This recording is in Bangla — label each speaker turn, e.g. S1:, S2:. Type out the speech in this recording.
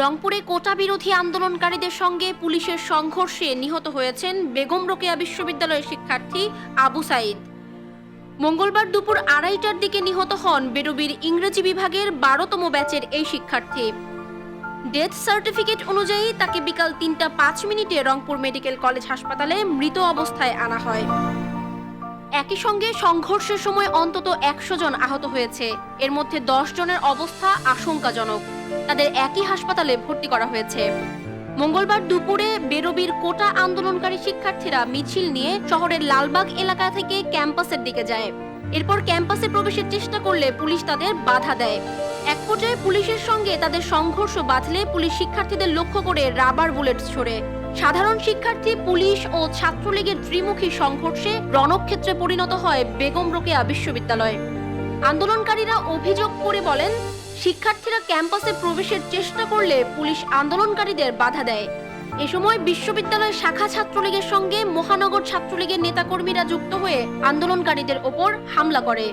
S1: রংপুরে কোটা বিরোধী আন্দোলনকারীদের সঙ্গে পুলিশের সংঘর্ষে নিহত হয়েছেন বেগম রোকেয়া বিশ্ববিদ্যালয়ের শিক্ষার্থী আবু সাইদ। মঙ্গলবার দুপুর 2:30টার দিকে নিহত হন বেরোবির ইংরেজি বিভাগের 12তম ব্যাচের এই শিক্ষার্থী। ডেথ সার্টিফিকেট অনুযায়ী তাকে বিকাল 3:05 রংপুর মেডিকেল কলেজ হাসপাতালে মৃত অবস্থায় আনা হয়। একই সঙ্গে সংঘর্ষের সময় অন্তত 100 জন আহত হয়েছে। এর মধ্যে 10 জনের অবস্থা আশঙ্কাজনক। তাদের একই হাসপাতালে ভর্তি করা হয়েছে। মঙ্গলবার দুপুরে বেরোবির কোটা আন্দোলনকারী শিক্ষার্থীরা মিছিল নিয়ে শহরের লালবাগ এলাকা থেকে ক্যাম্পাসের দিকে যায়। এরপর ক্যাম্পাসে প্রবেশের চেষ্টা করলে পুলিশ তাদের বাধা দেয়। এক পর্যায়ে পুলিশের সঙ্গে তাদের সংঘর্ষ বাঁধলে পুলিশ শিক্ষার্থীদের লক্ষ্য করে রাবার বুলেট ছোড়ে। সাধারণ শিক্ষার্থী, পুলিশ ও ছাত্রলীগের ত্রিমুখী সংঘর্ষে রণক্ষেত্রে পরিণত হয় বেগম রোকেয়া বিশ্ববিদ্যালয়। আন্দোলনকারীরা অভিযোগ করে বলেন, শিক্ষার্থীরা ক্যাম্পাসে প্রবেশের চেষ্টা করলে পুলিশ আন্দোলনকারীদের বাধা দেয়। এ সময় বিশ্ববিদ্যালয়ের শাখা ছাত্রলীগের সঙ্গে মহানগর ছাত্রলীগের নেতাকর্মীরা যুক্ত হয়ে আন্দোলনকারীদের ওপর হামলা করে।